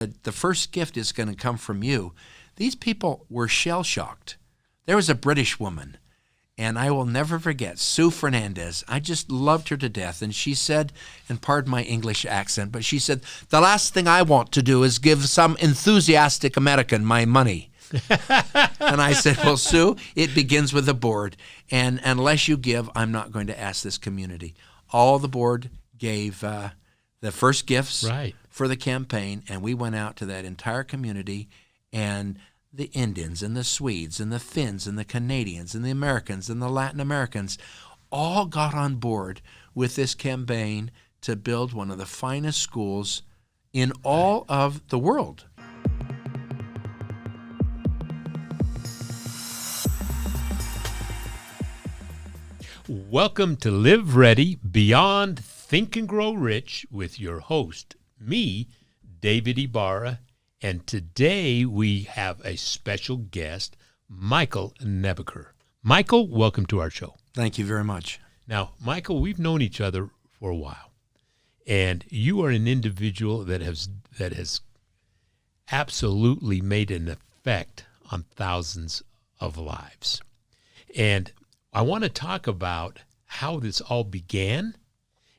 The first gift is going to come from you. These people were shell-shocked. There was a British woman, and I will never forget, Sue Fernandez. I just loved her to death. And she said, and pardon my English accent, but she said, the last thing I want to do is give some enthusiastic American my money. And I said, well, Sue, it begins with the board. And unless you give, I'm not going to ask this community. All the board gave the first gifts for the campaign, and we went out to that entire community, and the Indians and the Swedes and the Finns and the Canadians and the Americans and the Latin Americans all got on board with this campaign to build one of the finest schools in all of the world. Welcome to Live Ready, Beyond, Think and Grow Rich with your host, me, David Ibarra. And today we have a special guest, Michael Nebeker. Michael, welcome to our show. Thank you very much. Now, Michael, we've known each other for a while, and you are an individual that has absolutely made an effect on thousands of lives. And I want to talk about how this all began.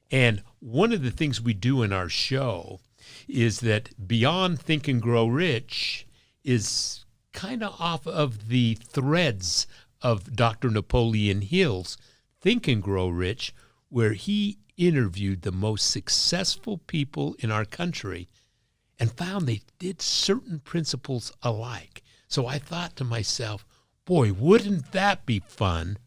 And one of the things we do in our show is that Beyond Think and Grow Rich is kind of off of the threads of Dr. Napoleon Hill's Think and Grow Rich, where he interviewed the most successful people in our country and found they did certain principles alike. So I thought to myself, boy, wouldn't that be fun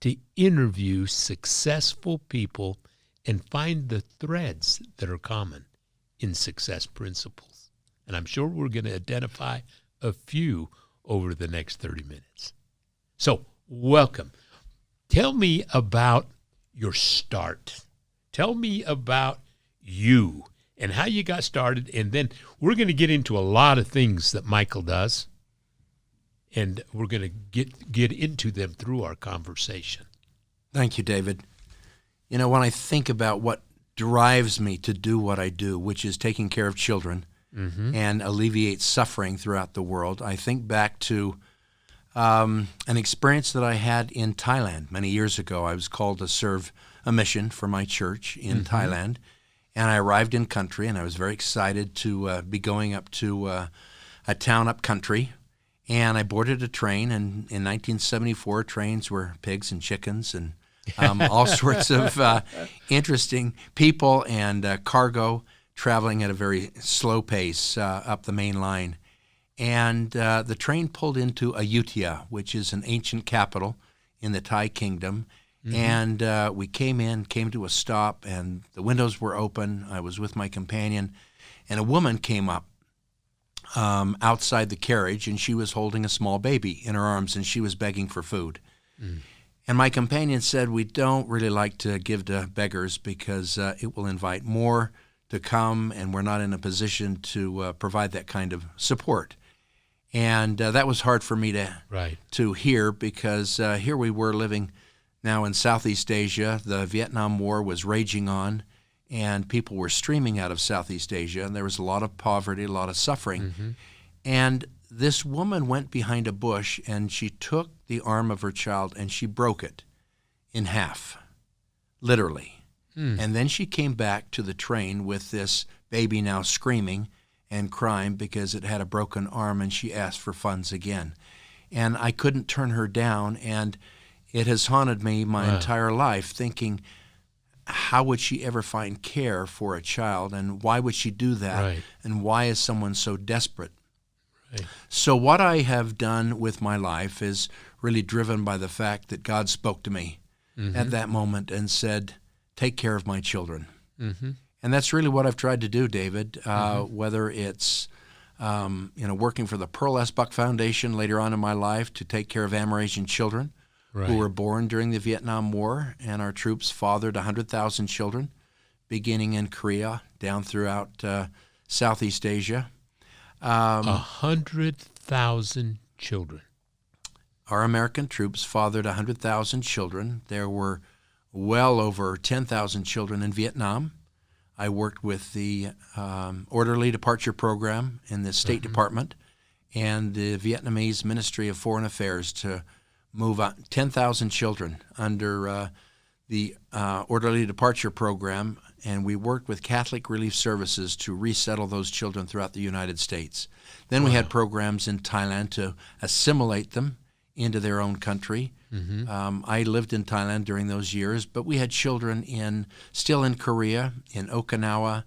to interview successful people and find the threads that are common in success principles. And I'm sure we're going to identify a few over the next 30 minutes. So, welcome. Tell me about your start. Tell me about you and how you got started. And then we're going to get into a lot of things that Michael does. And we're going to get into them through our conversation. Thank you, David. You know, when I think about what drives me to do what I do, which is taking care of children and alleviate suffering throughout the world, I think back to an experience that I had in Thailand many years ago. I was called to serve a mission for my church in Thailand, and I arrived in country, and I was very excited to be going up to a town up country. And I boarded a train, and in 1974, trains were pigs and chickens and all sorts of interesting people and cargo traveling at a very slow pace up the main line. And the train pulled into Ayutthaya, which is an ancient capital in the Thai kingdom. And we came to a stop, and the windows were open. I was with my companion, and a woman came up outside the carriage, and she was holding a small baby in her arms, and she was begging for food. And my companion said, we don't really like to give to beggars because it will invite more to come, and we're not in a position to provide that kind of support. And that was hard for me to hear because here we were living now in Southeast Asia. The Vietnam War was raging on, and people were streaming out of Southeast Asia, and there was a lot of poverty, a lot of suffering. And this woman went behind a bush, and she took the arm of her child, and she broke it in half, literally. And then she came back to the train with this baby now screaming and crying because it had a broken arm, and she asked for funds again. And I couldn't turn her down, and it has haunted me my entire life, thinking, how would she ever find care for a child, and why would she do that, and why is someone so desperate? So what I have done with my life is really driven by the fact that God spoke to me at that moment and said, take care of my children. And that's really what I've tried to do, David, whether it's working for the Pearl S. Buck Foundation later on in my life to take care of Amerasian children who were born during the Vietnam War, and our troops fathered 100,000 children, beginning in Korea down throughout Southeast Asia. 100,000 children. Our American troops fathered 100,000 children. There were well over 10,000 children in Vietnam. I worked with the Orderly Departure Program in the State Department and the Vietnamese Ministry of Foreign Affairs to move 10,000 children under the Orderly Departure Program, and we worked with Catholic Relief Services to resettle those children throughout the United States. Then we had programs in Thailand to assimilate them into their own country. I lived in Thailand during those years, but we had children still in Korea, in Okinawa,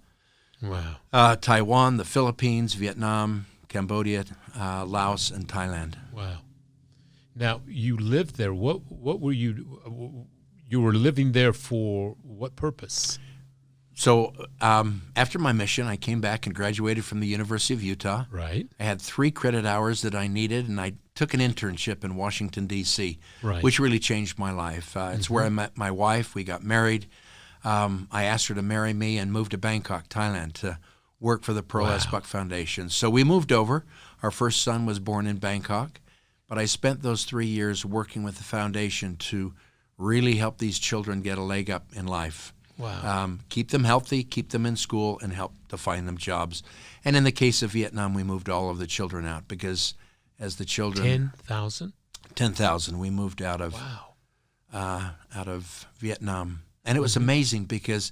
Taiwan, the Philippines, Vietnam, Cambodia, Laos, and Thailand. Wow. Now, you lived there. What were you were living there for what purpose? So after my mission, I came back and graduated from the University of Utah. Right. I had 3 credit hours that I needed, and I took an internship in Washington, D.C., Right. which really changed my life. It's where I met my wife. We got married. I asked her to marry me and moved to Bangkok, Thailand, to work for the Pearl S. Buck Foundation. So we moved over. Our first son was born in Bangkok, but I spent those 3 years working with the foundation to really help these children get a leg up in life. Wow. Keep them healthy, keep them in school, and help to find them jobs. And in the case of Vietnam, we moved all of the children out because as the children... 10,000? 10,000. We moved out of Vietnam. And it was amazing because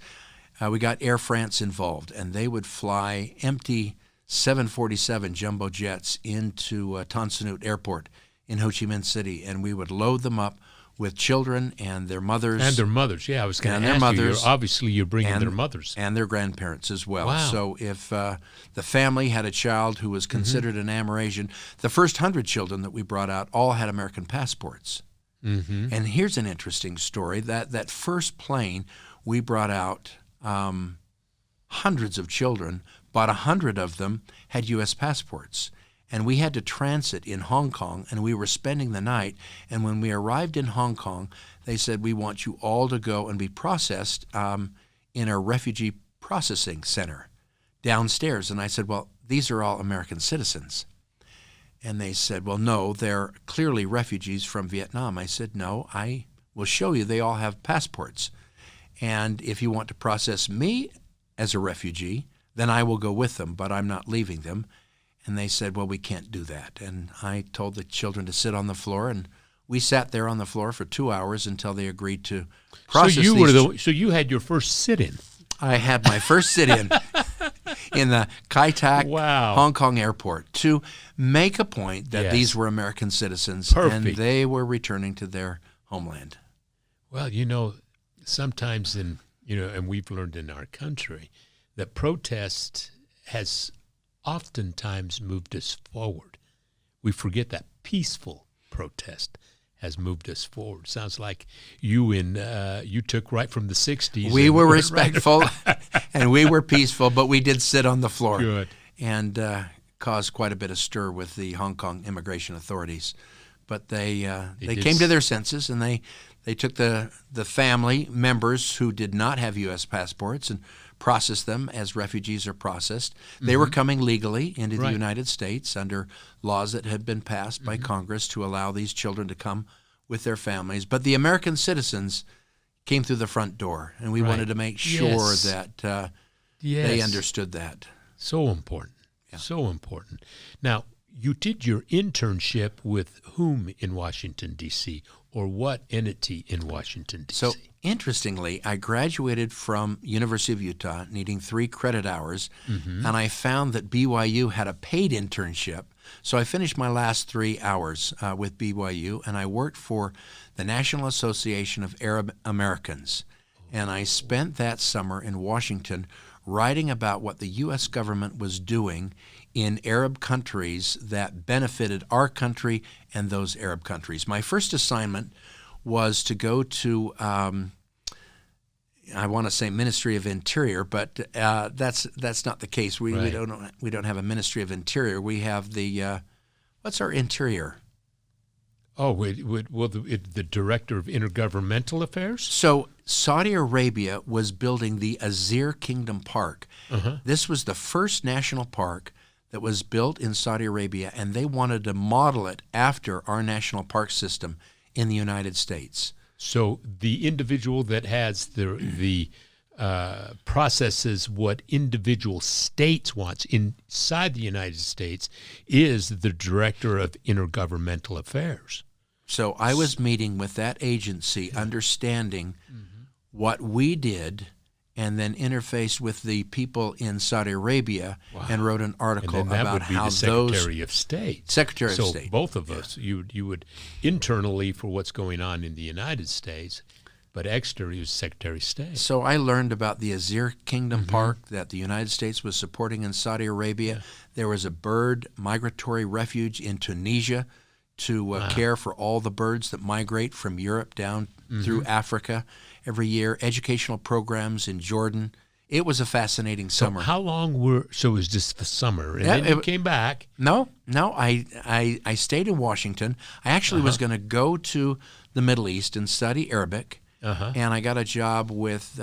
we got Air France involved, and they would fly empty 747 jumbo jets into Tan Son Nhut Airport in Ho Chi Minh City, and we would load them up with children and their mothers. And their mothers, yeah. I was going to ask you, obviously you're bringing their mothers. And their grandparents as well. Wow. So if the family had a child who was considered an Amerasian, the first 100 children that we brought out all had American passports. And here's an interesting story. That first plane, we brought out hundreds of children, but 100 of them had U.S. passports. And we had to transit in Hong Kong, and we were spending the night. And when we arrived in Hong Kong, they said, we want you all to go and be processed in a refugee processing center downstairs. And I said, well, these are all American citizens. And they said, well, no, they're clearly refugees from Vietnam. I said, no, I will show you they all have passports. And if you want to process me as a refugee, then I will go with them, but I'm not leaving them. And they said, well, we can't do that. And I told the children to sit on the floor, and we sat there on the floor for 2 hours until they agreed to process So you had your first sit-in. I had my first sit-in in the Kai Tak Hong Kong airport to make a point that these were American citizens. Perfect. And they were returning to their homeland. Well, sometimes and we've learned in our country that protest has oftentimes moved us forward. We forget that peaceful protest has moved us forward. Sounds like you took right from the 60s. We were respectful and we were peaceful, but we did sit on the floor. Good. And caused quite a bit of stir with the Hong Kong immigration authorities. But they came to their senses, and they took the family members who did not have U.S. passports and processed them as refugees are processed. They were coming legally into the United States under laws that had been passed by Congress to allow these children to come with their families. But the American citizens came through the front door, and we wanted to make sure that they understood that. So important. Yeah. So important. Now, you did your internship with whom in Washington, D.C., or what entity in Washington, D.C.? So, interestingly, I graduated from University of Utah needing 3 credit hours, and I found that BYU had a paid internship. So I finished my last 3 hours with BYU, and I worked for the National Association of Arab Americans. And I spent that summer in Washington writing about what the U.S. government was doing in Arab countries that benefited our country and those Arab countries. My first assignment was to go to, I want to say Ministry of Interior, but that's not the case. We don't have a Ministry of Interior. We have the what's our interior? Oh, the Director of Intergovernmental Affairs? So Saudi Arabia was building the Azir Kingdom Park. This was the first national park that was built in Saudi Arabia, and they wanted to model it after our national park system in the United States. So the individual that has the processes what individual states wants inside the United States is the director of intergovernmental affairs. So I was meeting with that agency, understanding what we did, and then interfaced with the people in Saudi Arabia and wrote an article and then that about would be how the Secretary of State. Secretary of State. So both of us, you would internally for what's going on in the United States, but externally was Secretary of State. So I learned about the Azir Kingdom Park that the United States was supporting in Saudi Arabia. There was a bird migratory refuge in Tunisia to care for all the birds that migrate from Europe down through Africa every year. Educational programs in Jordan. It was a fascinating summer. How long so it was just the summer, and then you came back? No, I stayed in Washington. I actually was going to go to the Middle East and study Arabic. And I got a job with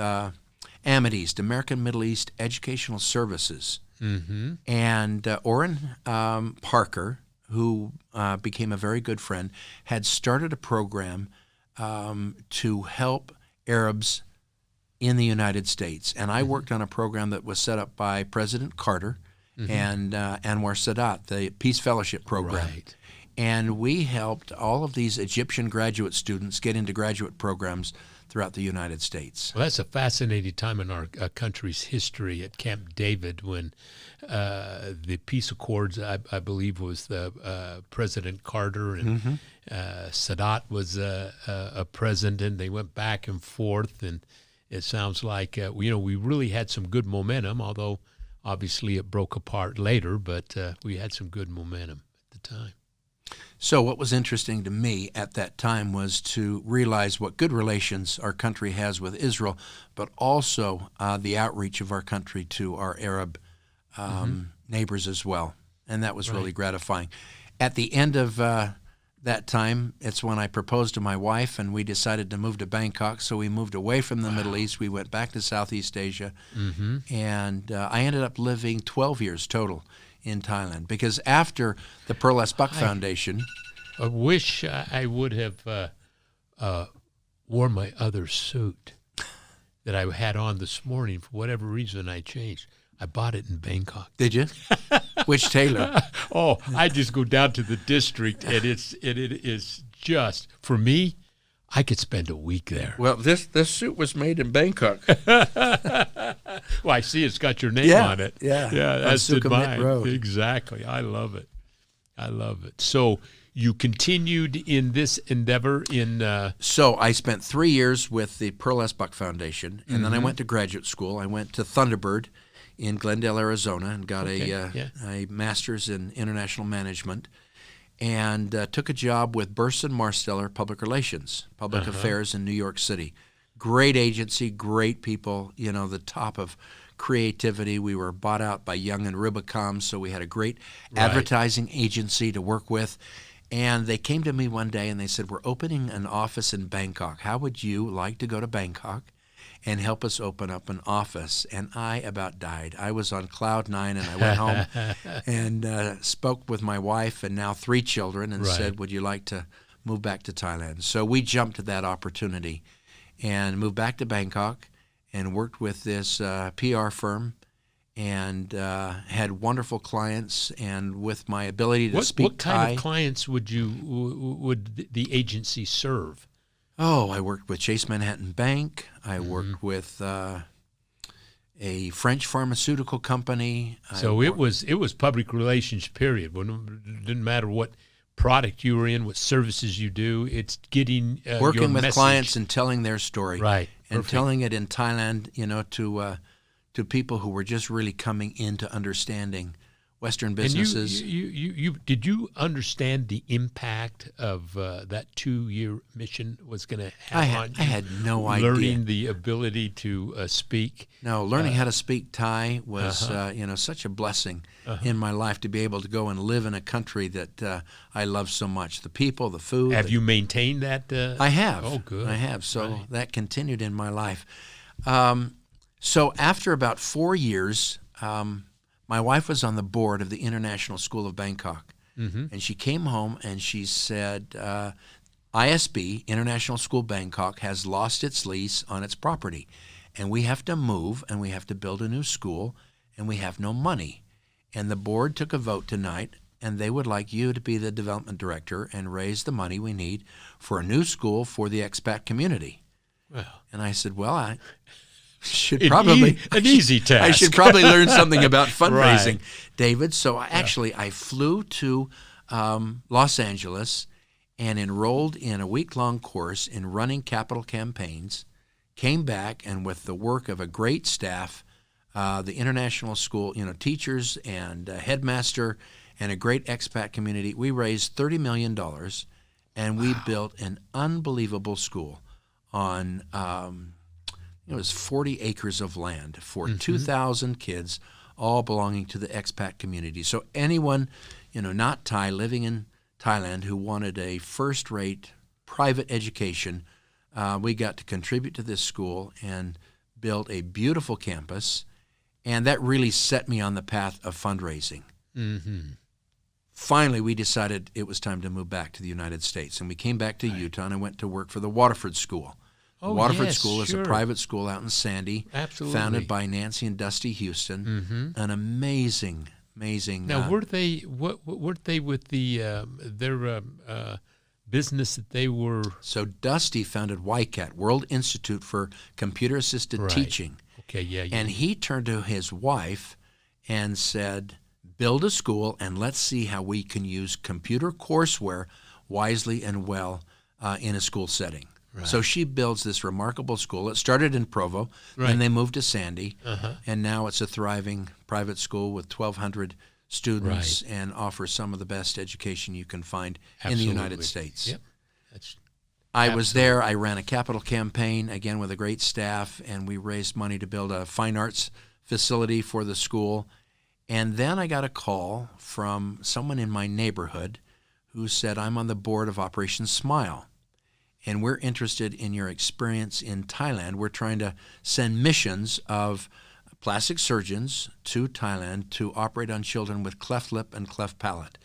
AMIDEAST, American Middle East Educational Services. And Orrin Parker, who became a very good friend, had started a program to help Arabs in the United States. And I worked on a program that was set up by President Carter and Anwar Sadat, the Peace Fellowship Program. Right. And we helped all of these Egyptian graduate students get into graduate programs throughout the United States. Well, that's a fascinating time in our country's history at Camp David when the peace accords, I believe, was the President Carter and Sadat was a president. They went back and forth, and it sounds like we really had some good momentum, although obviously it broke apart later, but we had some good momentum at the time. So what was interesting to me at that time was to realize what good relations our country has with Israel, but also the outreach of our country to our Arab neighbors as well. And that was really gratifying. At the end of that time, it's when I proposed to my wife, and we decided to move to Bangkok. So we moved away from the Middle East. We went back to Southeast Asia. And I ended up living 12 years total in Thailand, because after the Pearl S. Buck Foundation... I wish I would have worn my other suit that I had on this morning. For whatever reason, I changed. I bought it in Bangkok. Did you? Which tailor? I just go down to the district, and it is just, for me, I could spend a week there. Well, this suit was made in Bangkok. Well, I see it's got your name on it. Yeah, that's did mine. Road. Exactly. I love it. So you continued in this endeavor in... So I spent 3 years with the Pearl S. Buck Foundation, and then I went to graduate school. I went to Thunderbird in Glendale, Arizona, and got a master's in international management, and took a job with Burson Marsteller Public Relations, Public Affairs in New York City. Great agency, great people, the top of creativity. We were bought out by Young and Rubicam, so we had a great advertising agency to work with. And they came to me one day and they said, we're opening an office in Bangkok. How would you like to go to Bangkok and help us open up an office? And I about died. I was on cloud nine, and I went home and spoke with my wife and now 3 children and said, would you like to move back to Thailand? So we jumped at that opportunity and moved back to Bangkok and worked with this PR firm and had wonderful clients. And with my ability to speak Thai. What kind of clients would the agency serve? Oh, I worked with Chase Manhattan Bank. I worked with a French pharmaceutical company. So it was public relations, period. It didn't matter what product you were in, what services you do. It's getting working your with message. clients and telling their story, right? And telling it in Thailand, to people who were just really coming into understanding Western businesses. And did you understand the impact of that 2-year mission was going to have on you? I had no idea. Learning the ability to speak. No, learning how to speak Thai was such a blessing in my life, to be able to go and live in a country that I love so much. The people, the food. Have you maintained that? I have. Oh, good. I have. So that continued in my life. So after about 4 years, my wife was on the board of the International School of Bangkok, and she came home and she said, ISB, International School Bangkok, has lost its lease on its property, and we have to move, and we have to build a new school, and we have no money. And the board took a vote tonight, and they would like you to be the development director and raise the money we need for a new school for the expat community. Well, and I said, well, I should probably an easy task. I should probably learn something about fundraising, Right. David. So I flew to Los Angeles and enrolled in a week-long course in running capital campaigns, came back, and with the work of a great staff, the international school, teachers and headmaster and a great expat community, we raised $30 million, and we built an unbelievable school on, it was 40 acres of land for 2,000 kids, all belonging to the expat community. So anyone, not Thai, living in Thailand who wanted a first-rate private education, we got to contribute to this school and built a beautiful campus, and that really set me on the path of fundraising. Finally, we decided it was time to move back to the United States, and we came back to Utah, and I went to work for the Waterford School. The Waterford School is a private school out in Sandy, founded by Nancy and Dusty Houston. An amazing. Now, weren't they with their business that they were? So Dusty founded YCAT, World Institute for Computer Assisted Teaching. Okay, yeah. And he turned to his wife and said, build a school and let's see how we can use computer courseware wisely and well in a school setting. Right. So she builds this remarkable school. It started in Provo, and they moved to Sandy, and now it's a thriving private school with 1,200 students and offers some of the best education you can find in the United States. Yep. I was there. I ran a capital campaign, again with a great staff, and we raised money to build a fine arts facility for the school. And then I got a call from someone in my neighborhood who said, I'm on the board of Operation Smile, and we're interested in your experience in Thailand. We're trying to send missions of plastic surgeons to Thailand to operate on children with cleft lip and cleft palate.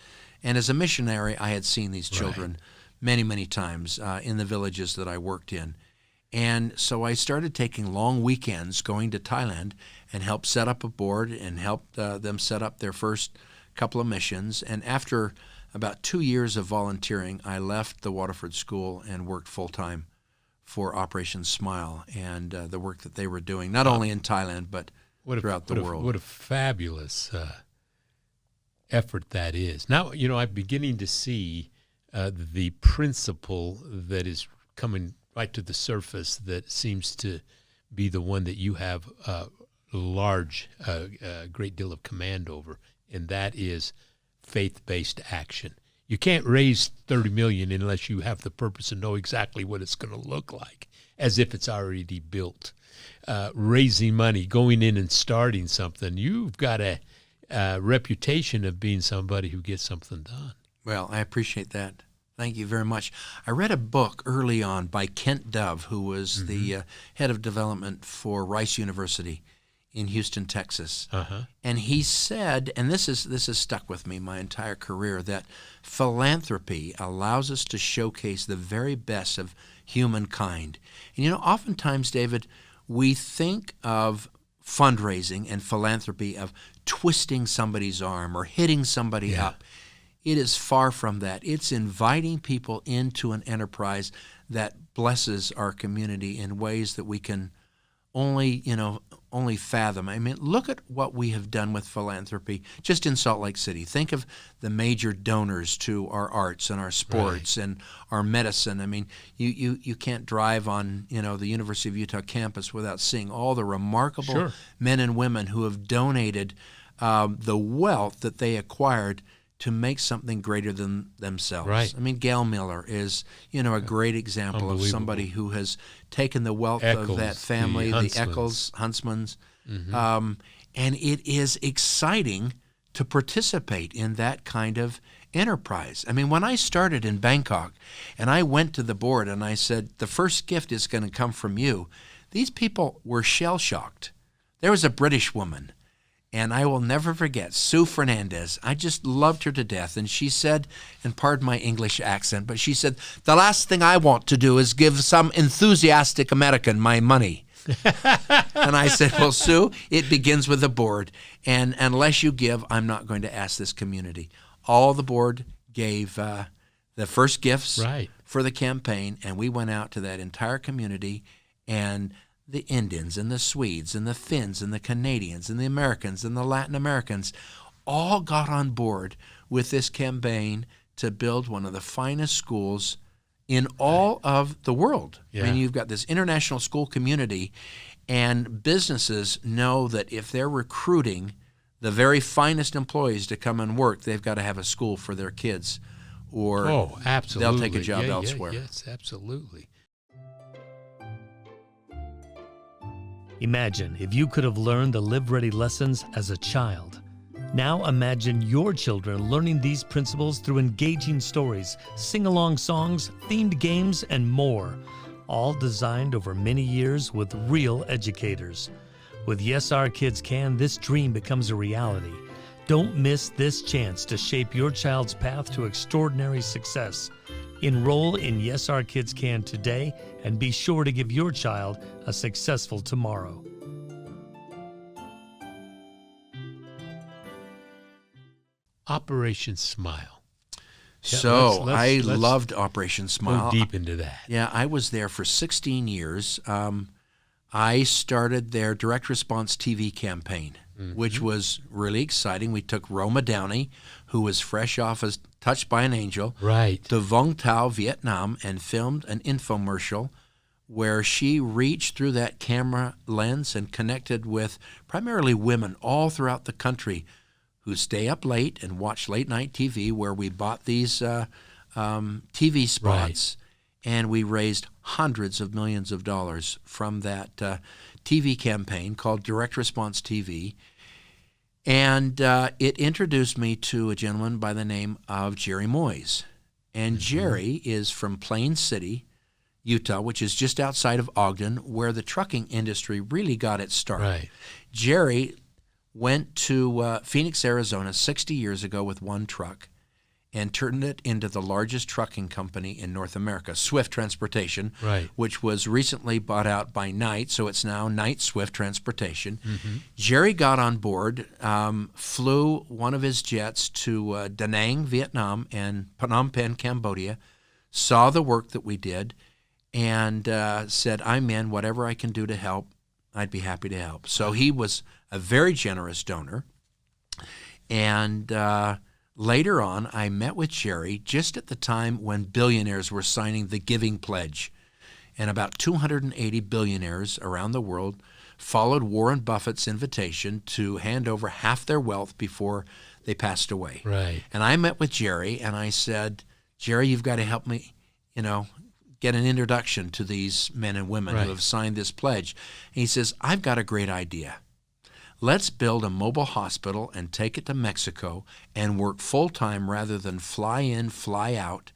And as a missionary, I had seen these children many, many times in the villages that I worked in. And so I started taking long weekends going to Thailand and helped set up a board and helped them set up their first couple of missions. And after about 2 years of volunteering, I left the Waterford School and worked full-time for Operation Smile and the work that they were doing, not only in Thailand, but throughout the world. What a fabulous effort that is. Now, I'm beginning to see the principle that is coming right to the surface that seems to be the one that you have a great deal of command over, and that is faith-based action. You can't raise $30 million unless you have the purpose and know exactly what it's going to look like, as if it's already built. Raising money, going in and starting something, you've got a reputation of being somebody who gets something done. Well, I appreciate that. Thank you very much. I read a book early on by Kent Dove, who was the head of development for Rice University in Houston, Texas. And he said, and this has stuck with me my entire career, that philanthropy allows us to showcase the very best of humankind. And oftentimes, David, we think of fundraising and philanthropy of twisting somebody's arm or hitting somebody up. It is far from that. It's inviting people into an enterprise that blesses our community in ways that we can only fathom. I mean, look at what we have done with philanthropy just in Salt Lake City. Think of the major donors to our arts and our sports and our medicine. I mean, you can't drive on, the University of Utah campus without seeing all the remarkable men and women who have donated the wealth that they acquired to make something greater than themselves. I mean, Gail Miller is, a great example of somebody who has taken the wealth of that family, the Eccles, Huntsmans, and it is exciting to participate in that kind of enterprise. I mean, when I started in Bangkok and I went to the board and I said, the first gift is going to come from you, these people were shell-shocked. There was a British woman, and I will never forget, Sue Fernandez. I just loved her to death. And she said, and pardon my English accent, but she said, the last thing I want to do is give some enthusiastic American my money. And I said, well, Sue, it begins with the board. And unless you give, I'm not going to ask this community. All the board gave the first gifts for the campaign, and we went out to that entire community, and the Indians and the Swedes and the Finns and the Canadians and the Americans and the Latin Americans all got on board with this campaign to build one of the finest schools in all of the world. I mean, you've got this international school community, and businesses know that if they're recruiting the very finest employees to come and work, they've got to have a school for their kids, or absolutely. they'll take a job elsewhere. Yes, absolutely. Imagine if you could have learned the Live Ready lessons as a child. Now imagine your children learning these principles through engaging stories, sing-along songs, themed games, and more, all designed over many years with real educators. With Yes Our Kids Can, this dream becomes a reality. Don't miss this chance to shape your child's path to extraordinary success. Enroll in Yes Our Kids Can today, and be sure to give your child a successful tomorrow. Operation Smile. So let's loved Operation Smile. Go deep into that. Yeah, I was there for 16 years. I started their direct response TV campaign, which was really exciting. We took Roma Downey, who was fresh off as Touched by an Angel, to Vung Tau, Vietnam, and filmed an infomercial where she reached through that camera lens and connected with primarily women all throughout the country who stay up late and watch late-night TV, where we bought these TV spots, and we raised hundreds of millions of dollars from that TV campaign called Direct Response TV. And it introduced me to a gentleman by the name of Jerry Moyes. And Jerry is from Plain City, Utah, which is just outside of Ogden, where the trucking industry really got its start. Jerry went to Phoenix, Arizona 60 years ago with one truck and turned it into the largest trucking company in North America, Swift Transportation, which was recently bought out by Knight, so it's now Knight Swift Transportation. Jerry got on board, flew one of his jets to Da Nang, Vietnam, and Phnom Penh, Cambodia, saw the work that we did, and said, I'm in, whatever I can do to help, I'd be happy to help. So he was a very generous donor. And later on, I met with Jerry just at the time when billionaires were signing the Giving Pledge. And about 280 billionaires around the world followed Warren Buffett's invitation to hand over half their wealth before they passed away. And I met with Jerry, and I said, Jerry, you've got to help me, get an introduction to these men and women who have signed this pledge. And he says, I've got a great idea. Let's build a mobile hospital and take it to Mexico and work full-time rather than fly in, fly out.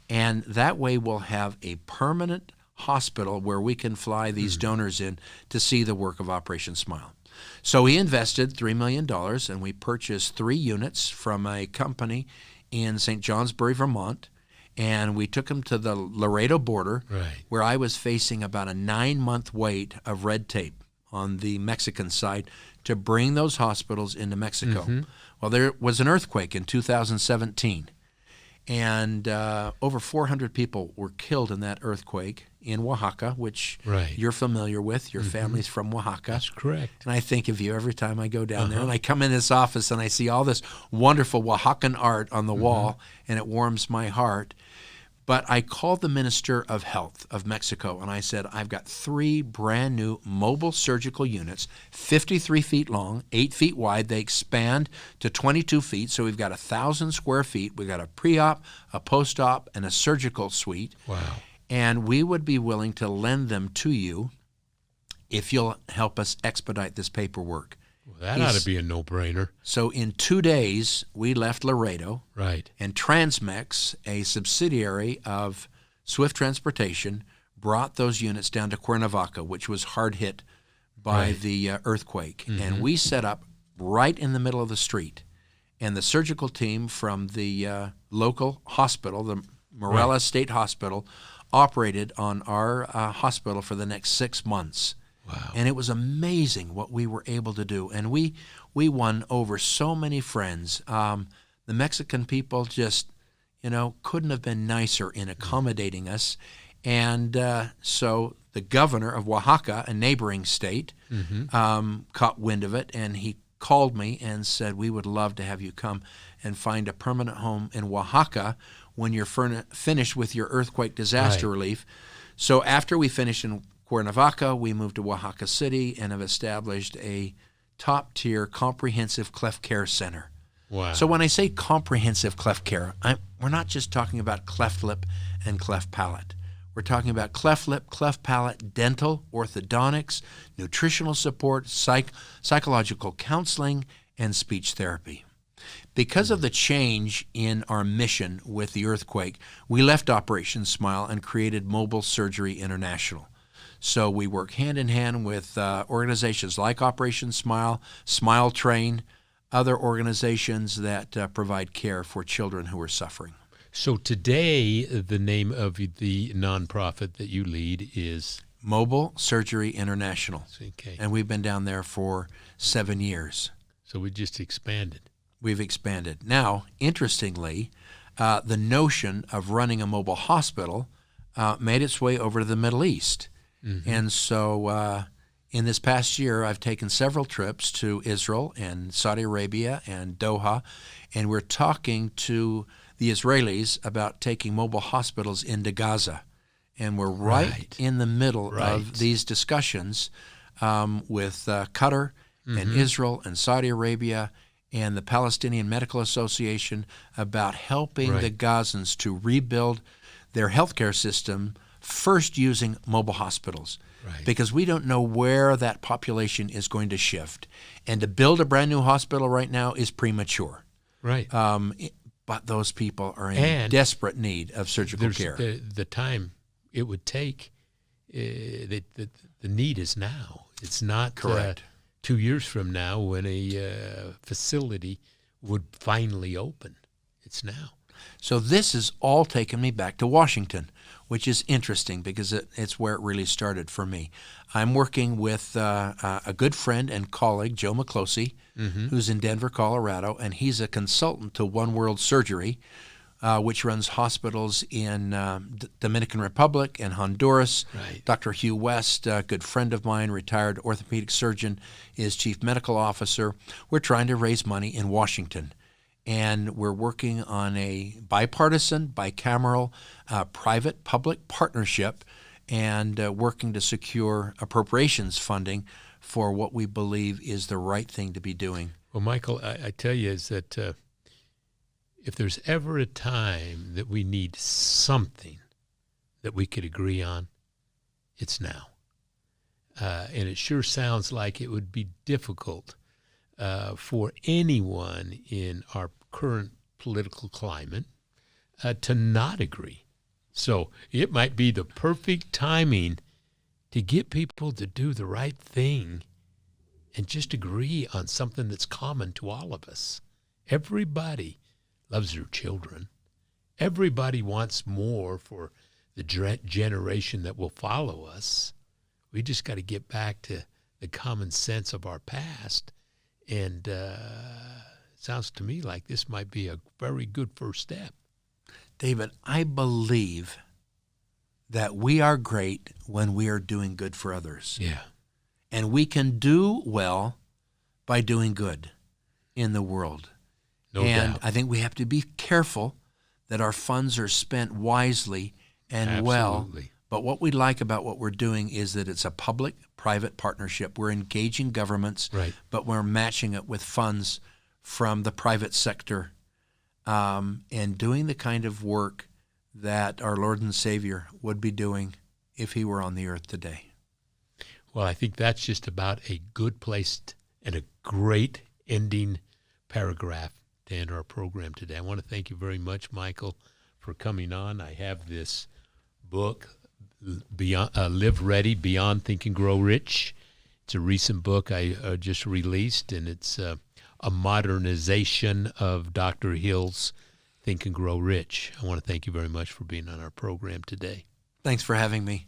And that way we'll have a permanent hospital where we can fly these donors in to see the work of Operation Smile. So he invested $3 million, and we purchased 3 units from a company in St. Johnsbury, Vermont. And we took them to the Laredo border, where I was facing about a 9-month wait of red tape on the Mexican side to bring those hospitals into Mexico. Well, there was an earthquake in 2017, and over 400 people were killed in that earthquake in Oaxaca, which you're familiar with. Your family's from Oaxaca. That's correct. And I think of you every time I go down there. And I come in this office and I see all this wonderful Oaxacan art on the wall, and it warms my heart. But I called the Minister of Health of Mexico, and I said, I've got 3 brand new mobile surgical units, 53 feet long, 8 feet wide. They expand to 22 feet, so we've got 1,000 square feet. We've got a pre-op, a post-op, and a surgical suite. And we would be willing to lend them to you if you'll help us expedite this paperwork. Well, that ought to be a no-brainer. So in 2 days, we left Laredo. And Transmex, a subsidiary of Swift Transportation, brought those units down to Cuernavaca, which was hard hit by the earthquake. And we set up right in the middle of the street. And the surgical team from the local hospital, the Morelos State Hospital, operated on our hospital for the next 6 months. Wow. And it was amazing what we were able to do. And we won over so many friends. The Mexican people just, couldn't have been nicer in accommodating us. And so the governor of Oaxaca, a neighboring state, caught wind of it, and he called me and said, we would love to have you come and find a permanent home in Oaxaca when you're finished with your earthquake disaster relief. So after we finished in Cuernavaca, we moved to Oaxaca City and have established a top-tier comprehensive cleft care center. Wow. So when I say comprehensive cleft care, we're not just talking about cleft lip and cleft palate. We're talking about cleft lip, cleft palate, dental, orthodontics, nutritional support, psychological counseling, and speech therapy. Because of the change in our mission with the earthquake, we left Operation Smile and created Mobile Surgery International. So we work hand in hand with organizations like Operation Smile, Smile Train, other organizations that provide care for children who are suffering. So today, the name of the nonprofit that you lead is? Mobile Surgery International. Okay. And we've been down there for 7 years. So we just expanded. We've expanded. Now, interestingly, the notion of running a mobile hospital made its way over to the Middle East. And so in this past year, I've taken several trips to Israel and Saudi Arabia and Doha, and we're talking to the Israelis about taking mobile hospitals into Gaza. And we're right in the middle of these discussions with Qatar and Israel and Saudi Arabia and the Palestinian Medical Association about helping the Gazans to rebuild their healthcare system, first using mobile hospitals. Because we don't know where that population is going to shift. And to build a brand new hospital right now is premature. But those people are in desperate need of surgical care. The time it would take, the need is now. It's not correct. 2 years from now when a facility would finally open. It's now. So this has all taken me back to Washington, which is interesting because it's where it really started for me. I'm working with a good friend and colleague, Joe McCloskey, who's in Denver, Colorado, and he's a consultant to One World Surgery, which runs hospitals in Dominican Republic and Honduras. Dr. Hugh West, a good friend of mine, retired orthopedic surgeon, is chief medical officer. We're trying to raise money in Washington. And we're working on a bipartisan, bicameral, private-public partnership and working to secure appropriations funding for what we believe is the right thing to be doing. Well, Michael, I tell you is that if there's ever a time that we need something that we could agree on, it's now. And it sure sounds like it would be difficult for anyone in our current political climate to not agree. So it might be the perfect timing to get people to do the right thing and just agree on something that's common to all of us. Everybody loves their children. Everybody wants more for the generation that will follow us. We just got to get back to the common sense of our past. And it sounds to me like this might be a very good first step. David, I believe that we are great when we are doing good for others. Yeah. And we can do well by doing good in the world. No doubt. I think we have to be careful that our funds are spent wisely and well. But what we like about what we're doing is that it's a public-private partnership. We're engaging governments, but we're matching it with funds from the private sector and doing the kind of work that our Lord and Savior would be doing if he were on the earth today. Well, I think that's just about a good place and a great ending paragraph to end our program today. I want to thank you very much, Michael, for coming on. I have this book, Live Ready, Beyond Think and Grow Rich. It's a recent book I just released, and it's a modernization of Dr. Hill's Think and Grow Rich. I want to thank you very much for being on our program today. Thanks for having me.